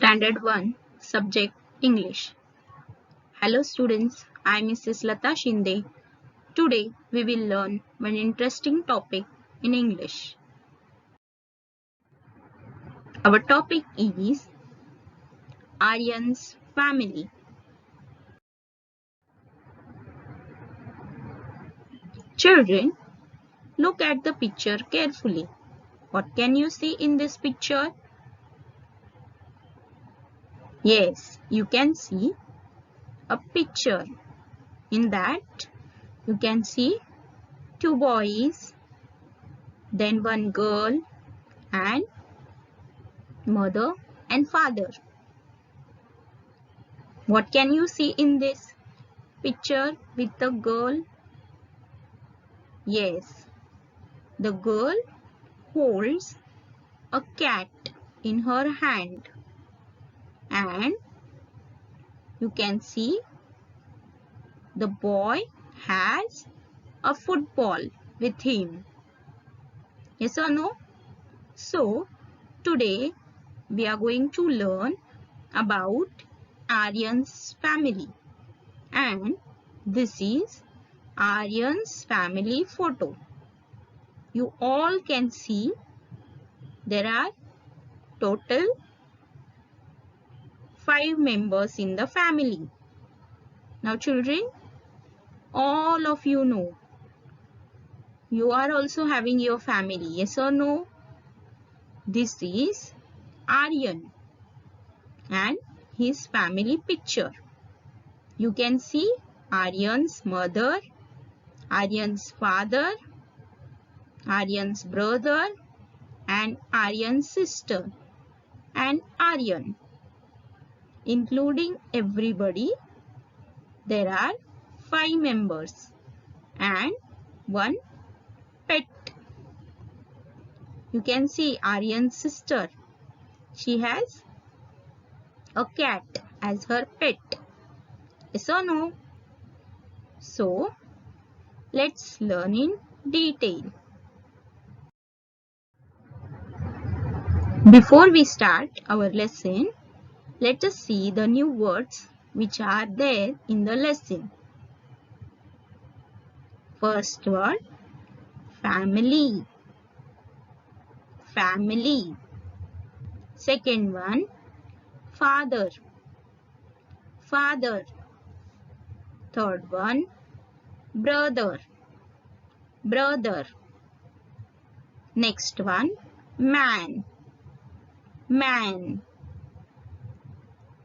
Standard 1, Subject English. Hello students, I am Mrs. Lata Shinde. Today we will learn one interesting topic in English. Our topic is Aryan's family. Children, look at the picture carefully. What can you see in this picture? Yes, you can see a picture. In that, you can see two boys, then one girl and mother and father. What can you see in this picture with the girl? Yes, the girl holds a cat in her hand and you can see the boy has a football with him. Yes or no? So, today we are going to learn about Aryan's family, and this is Aryan's family photo. You all can see there are total 5 members in the family. Now children, all of you know you are also having your family, yes or no? This is Aryan and his family picture. You can see Aryan's mother, Aryan's father, Aryan's brother and Aryan's sister and Aryan. Including everybody, there are 5 members and one pet. You can see Aryan's sister. She has a cat as her pet. Yes or no? So, let's learn in detail. Before we start our lesson, let us see the new words which are there in the lesson. First word, family. Family. Second one, father. Father. Third one, brother. Brother. Next one, man. Man.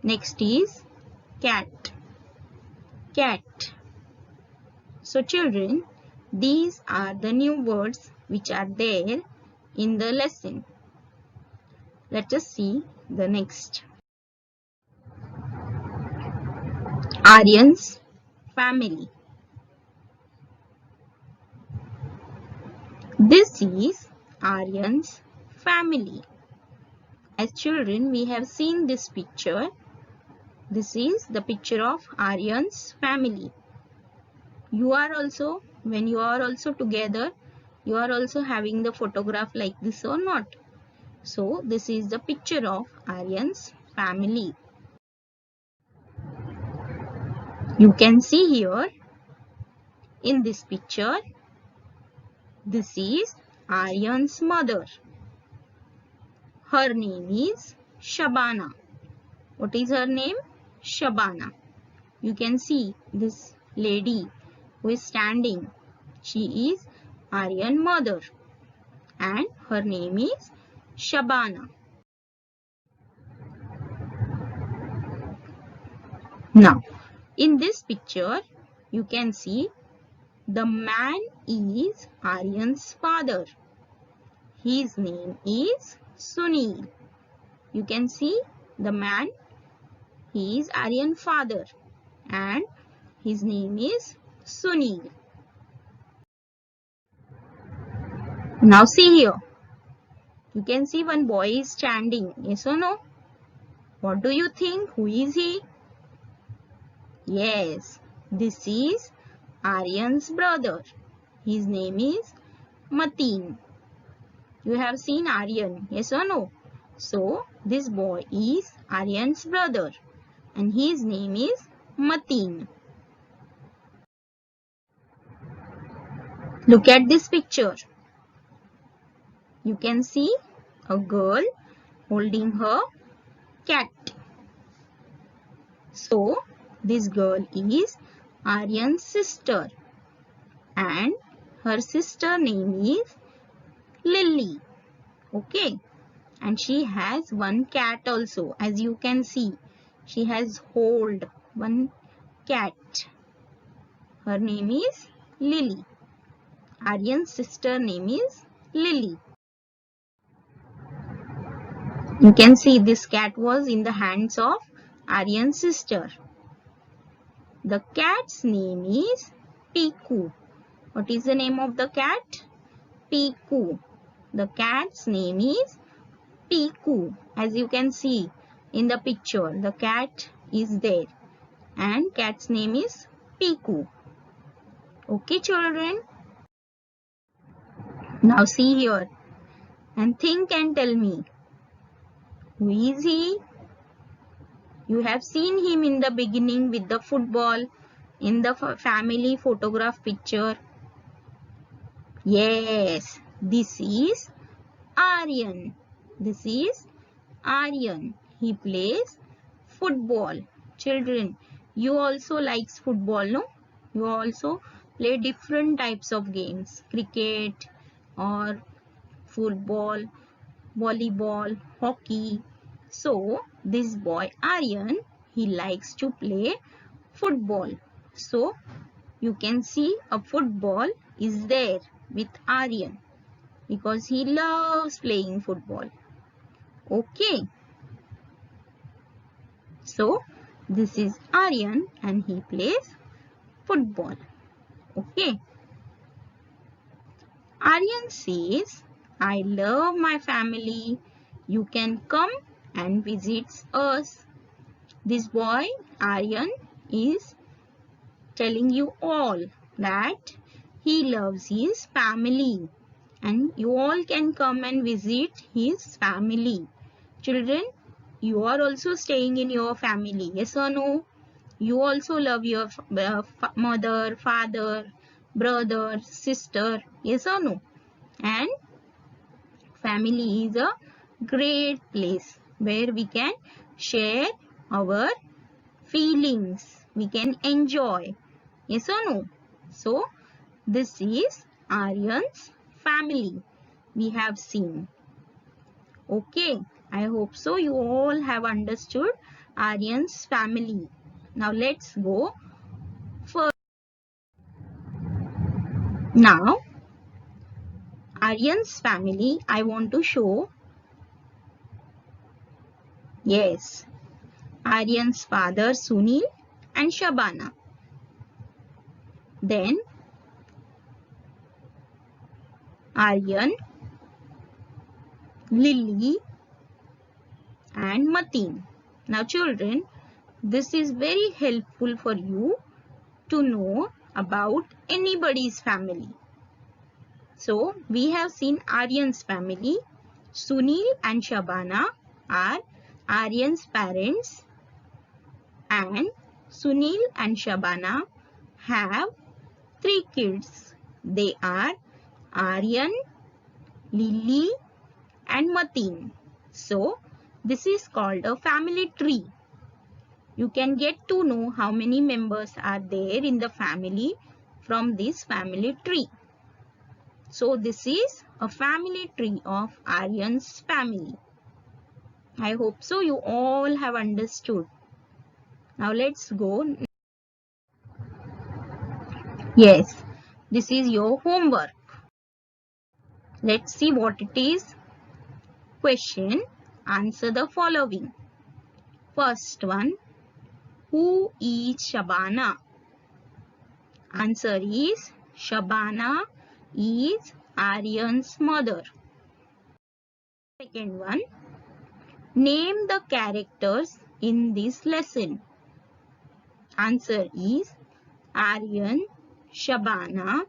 Next is cat. Cat. So children, these are the new words which are there in the lesson. Let us see the next. Aryan's family. This is Aryan's family. As children, we have seen this picture. This is the picture of Aryan's family. You are also, when you are also together, you are also having the photograph like this or not. So, this is the picture of Aryan's family. You can see here in this picture, this is Aryan's mother. Her name is Shabana. What is her name? Shabana. You can see this lady who is standing. She is Aryan's mother and her name is Shabana. Now, in this picture, you can see the man is Aryan's father. His name is Sunil. You can see the man, he is Aryan's father and his name is Sunil. Now see here. You can see one boy is standing. Yes or no? What do you think? Who is he? Yes, this is Aryan's brother. His name is Mateen. You have seen Aryan. Yes or no? So, This boy is Aryan's brother and his name is Mateen. Look at this picture. You can see a girl holding her cat. So, this girl is Aryan's sister and her sister name is Lily. Okay. And she has one cat also, as you can see. She has hold one cat. Her name is Lily. Aryan's sister name is Lily. You can see this cat was in the hands of Aryan's sister. The cat's name is Piku. What is the name of the cat? Piku. The cat's name is Piku. As you can see in the picture, the cat is there and cat's name is Piku. Okay, children. Now see here and think and tell me, who is he? You have seen him in the beginning with the football in the family photograph picture. Yes, this is Aryan. This is Aryan. He plays football. Children, you also likes football, no? You also play different types of games. Cricket or football, volleyball, hockey. So, this boy Aryan, he likes to play football. So, you can see a football is there with Aryan because he loves playing football. Okay. So, this is Aryan and he plays football. Okay. Aryan says, I love my family. You can come and visit us. This boy, Aryan, is telling you all that he loves his family and you all can come and visit his family. Children, you are also staying in your family, yes or no? You also love your mother, father, brother, sister, yes or no? And family is a great place where we can share our feelings. We can enjoy. Yes or no? So, this is Aryan's family we have seen. Okay, I hope so you all have understood Aryan's family. Now, let's go further. Now, Aryan's family, I want to show. Yes, Aryan's father Sunil and Shabana. Then Aryan, Lily and Mateen. Now children, this is very helpful for you to know about anybody's family. So we have seen Aryan's family. Sunil and Shabana are Aryan's parents and Sunil and Shabana have 3 kids. They are Aryan, Lily and Mateen. So, this is called a family tree. You can get to know how many members are there in the family from this family tree. So, this is a family tree of Aryan's family. I hope so you all have understood. Now, let's go. Yes, this is your homework. Let's see what it is. Question. Answer the following. First one. Who is Shabana? Answer is Shabana is Aryan's mother. Second one. Name the characters in this lesson. Answer is Aryan, Shabana,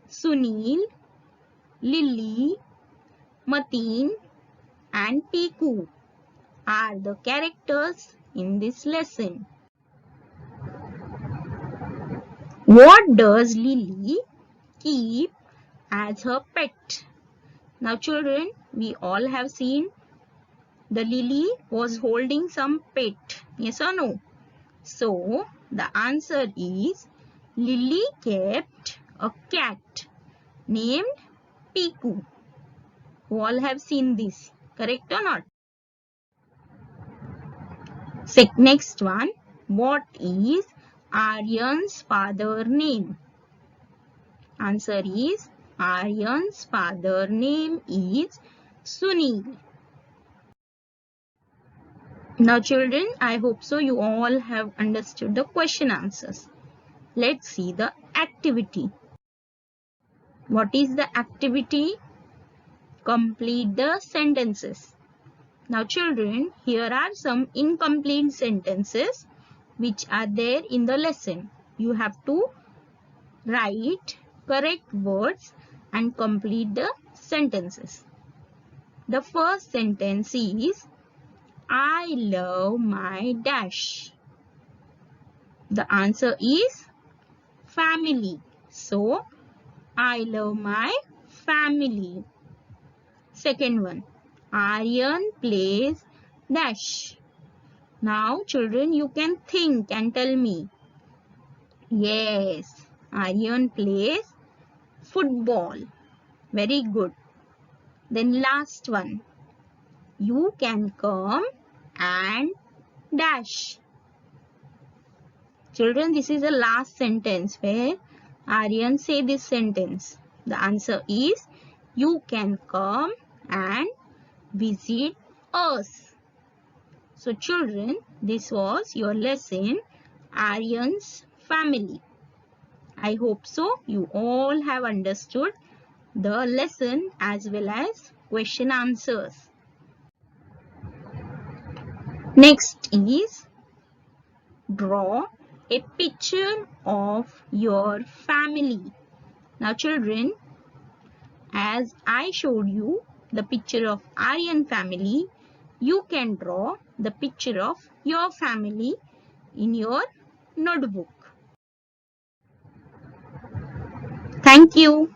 Sunil, Lily, Mateen and Piku. are the characters in this lesson? What does Lily keep as her pet? Now children, we all have seen the Lily was holding some pet. Yes or no? So the answer is Lily kept a cat named Piku. You all have seen this. Correct or not? Next one. What is Aryan's father name? Answer is Aryan's father name is Sunil. Now children, I hope so you all have understood the question answers. Let's see the activity. What is the activity? Complete the sentences. Now children, here are some incomplete sentences which are there in the lesson. You have to write correct words and complete the sentences. The first sentence is I love my dash. The answer is family. So, I love my family. Second one, Aryan plays dash. Now, children, you can think and tell me. Yes, Aryan plays football. Very good. Then last one, you can come and dash. Children, this is the last sentence where Aryan say this sentence. The answer is you can come and visit us. So children, this was your lesson, Aryan's family. I hope so you all have understood the lesson as well as question answers. Next is draw a picture of your family. Now children, as I showed you the picture of Aryan family, you can draw the picture of your family in your notebook. Thank you.